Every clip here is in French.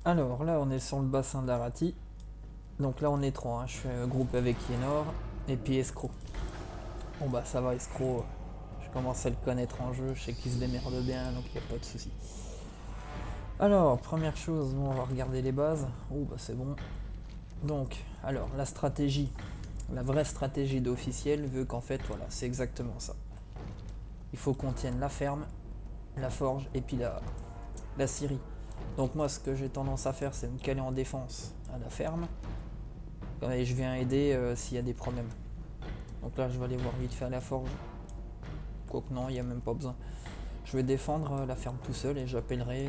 Alors là, on est sur le bassin d'Arati. Donc là, on est trois, hein. Je suis groupé avec Yenor et puis Escro. Bon bah ça va, Escro. Je commence à le connaître en jeu. Je sais qu'il se démerde bien, donc il n'y a pas de souci. Alors, première chose, nous on va regarder les bases. Oh bah c'est bon. Donc, alors, la stratégie. La vraie stratégie d'officiel veut qu'en fait, voilà, c'est exactement ça. Il faut qu'on tienne la ferme, la forge et puis la scierie. Donc moi, ce que j'ai tendance à faire, c'est me caler en défense à la ferme. Et je viens aider s'il y a des problèmes. Donc là, je vais aller voir vite fait à la forge. Quoique non, il n'y a même pas besoin. Je vais défendre la ferme tout seul et j'appellerai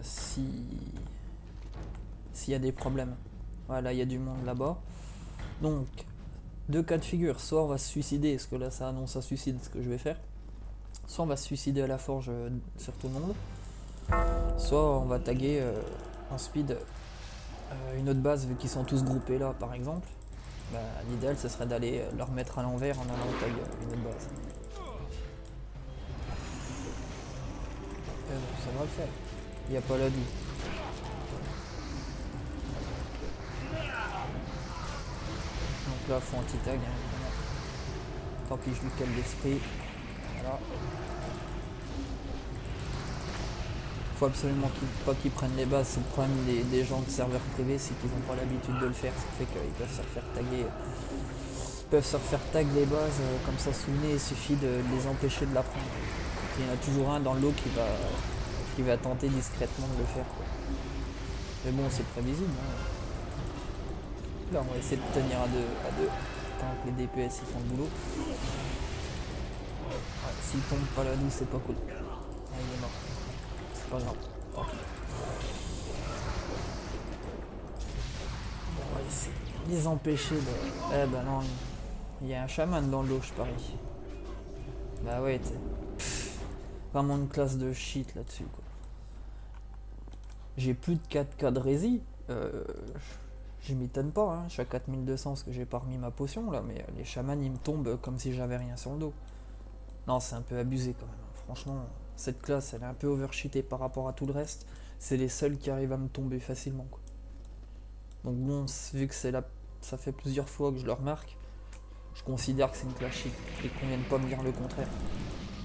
s'il y a des problèmes. Voilà, il y a du monde là-bas. Donc, deux cas de figure. Soit on va se suicider, parce que là, ça annonce un suicide, ce que je vais faire. Soit on va se suicider à la forge sur tout le monde. Soit on va taguer en speed une autre base, vu qu'ils sont tous groupés là, par exemple. Bah, l'idéal, ce serait d'aller leur mettre à l'envers en allant tag une autre base. Ça va le faire. Il n'y a pas la vie. Donc là, faut anti-tag, hein, évidemment. Tant pis, je lui cale l'esprit. Voilà. Faut absolument pas qu'ils prennent les bases. C'est le problème des gens de serveurs privés, c'est qu'ils n'ont pas l'habitude de le faire. Ce qui fait qu'ils peuvent se refaire taguer. Ils peuvent se refaire tag les bases comme ça sous le nez. Il suffit de les empêcher de la prendre. Il y en a toujours un dans l'eau qui va tenter discrètement de le faire, quoi. Mais bon, c'est prévisible, hein. Là, on va essayer de tenir à deux, tant que les DPS ils font le boulot. Ouais, s'il tombe pas là-dessus, c'est pas cool. Ah, il est mort. C'est pas grave. Tant pis. On va essayer de les empêcher de. Eh ben non, il y a un chaman dans l'eau, je parie. Bah ouais, t'es. Vraiment une classe de shit là-dessus, quoi. J'ai plus de 4K de rési. Je m'étonne pas, hein. Je suis à 4200 parce que j'ai pas remis ma potion là, mais les chamans ils me tombent comme si j'avais rien sur le dos. Non, c'est un peu abusé quand même, hein. Franchement, cette classe elle est un peu overcheatée par rapport à tout le reste. C'est les seuls qui arrivent à me tomber facilement, quoi. Donc bon, vu que ça fait plusieurs fois que je le remarque, je considère que c'est une classe cheat et qu'on vienne pas me dire le contraire.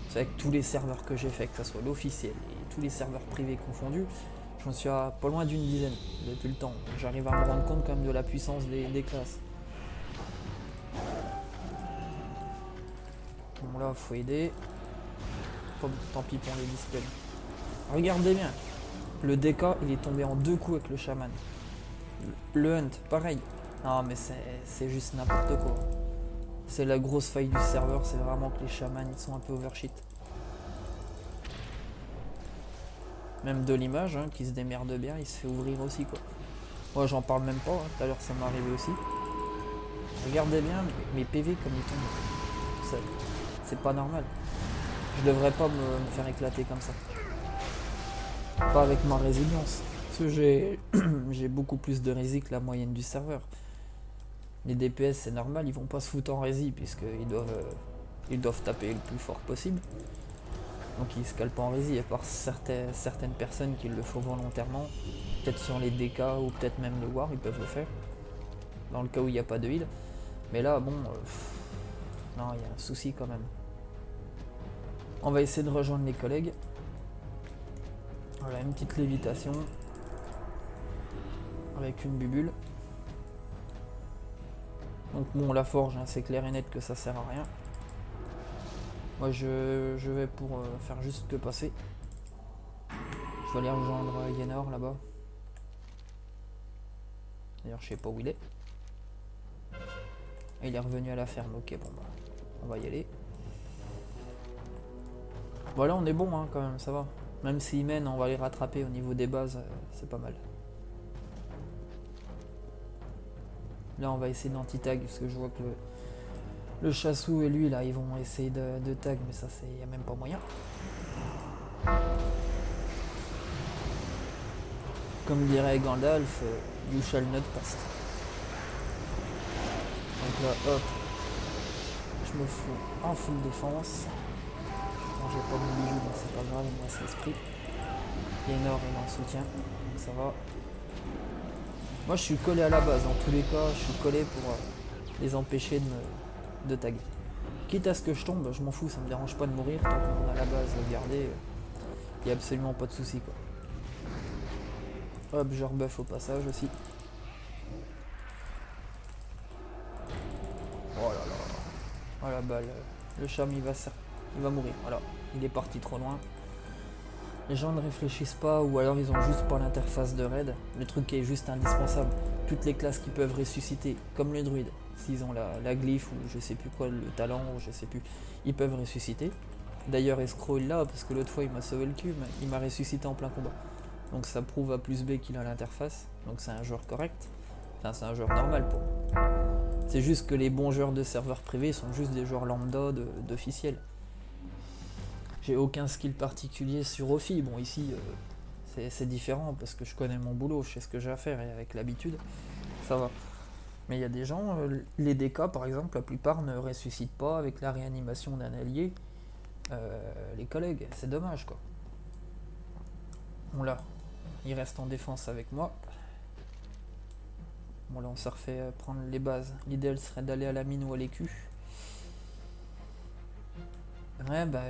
C'est avec tous les serveurs que j'ai fait, que ce soit l'officiel et tous les serveurs privés confondus, j'en suis à pas loin d'une dizaine depuis le temps. J'arrive à me rendre compte quand même de la puissance des classes. Bon là, faut aider. Tant pis pour les dispels. Regardez bien, le DK il est tombé en deux coups avec le chaman. Le hunt, pareil. Non mais c'est juste n'importe quoi. C'est la grosse faille du serveur, c'est vraiment que les chamans ils sont un peu overshit. Même de l'image, hein, qui se démerde bien, il se fait ouvrir aussi, quoi. Moi j'en parle même pas, hein. Tout à l'heure ça m'est arrivé aussi. Regardez bien mes PV comme ils tombent. C'est pas normal. Je devrais pas me faire éclater comme ça. Pas avec ma résilience. Parce que j'ai beaucoup plus de rési que la moyenne du serveur. Les DPS c'est normal, ils vont pas se foutre en rési puisqu'ils doivent taper le plus fort possible. Donc ils se calent pas en rési, à part certaines personnes qui le font volontairement. Peut-être sur les DK ou peut-être même les War, ils peuvent le faire. Dans le cas où il n'y a pas de heal. Mais là, bon, non, il y a un souci quand même. On va essayer de rejoindre les collègues. Voilà, une petite lévitation. Avec une bubule. Donc bon, la forge, hein, c'est clair et net que ça sert à rien. Moi, je vais pour faire juste que passer. Je vais aller rejoindre Yenor là-bas. D'ailleurs, je sais pas où il est. Et il est revenu à la ferme. Ok, bon, bah, on va y aller. Voilà, on est bon, hein, quand même, ça va. Même s'ils mènent, on va les rattraper au niveau des bases, c'est pas mal. Là, on va essayer d'anti-tag, parce que je vois que le chassou et lui, là, ils vont essayer de tag, mais ça, il n'y a même pas moyen. Comme dirait Gandalf, you shall not pass. Donc là, hop, je me fous en full défense. Bon, j'ai pas mon bijou, donc c'est pas grave, il me reste l'esprit. Lénore est en soutien, donc ça va. Moi je suis collé à la base, dans tous les cas, je suis collé pour les empêcher de taguer. Quitte à ce que je tombe, je m'en fous, ça me dérange pas de mourir, tant qu'on a la base gardée, il n'y a absolument pas de souci quoi. Hop, je rebuff au passage aussi. Oh là là. Oh la balle. Le charme il va mourir. Voilà. Il est parti trop loin. Les gens ne réfléchissent pas ou alors ils ont juste pas l'interface de raid. Le truc qui est juste indispensable. Toutes les classes qui peuvent ressusciter, comme le druide, s'ils ont la glyphe ou je sais plus quoi, le talent ou je sais plus, ils peuvent ressusciter. D'ailleurs Escrow il l'a parce que l'autre fois il m'a sauvé le cul, mais il m'a ressuscité en plein combat. Donc ça prouve à plus B qu'il a l'interface. Donc c'est un joueur correct. Enfin c'est un joueur normal pour moi. C'est juste que les bons joueurs de serveurs privés sont juste des joueurs lambda d'officiels. J'ai aucun skill particulier sur Ophi. Bon ici c'est différent parce que je connais mon boulot, je sais ce que j'ai à faire et avec l'habitude ça va. Mais il y a des gens, les DK par exemple, la plupart ne ressuscitent pas avec la réanimation d'un allié les collègues, c'est dommage quoi. Bon là, il reste en défense avec moi. Bon là on s'est refait prendre les bases. L'idéal serait d'aller à la mine ou à l'écu. Ouais bah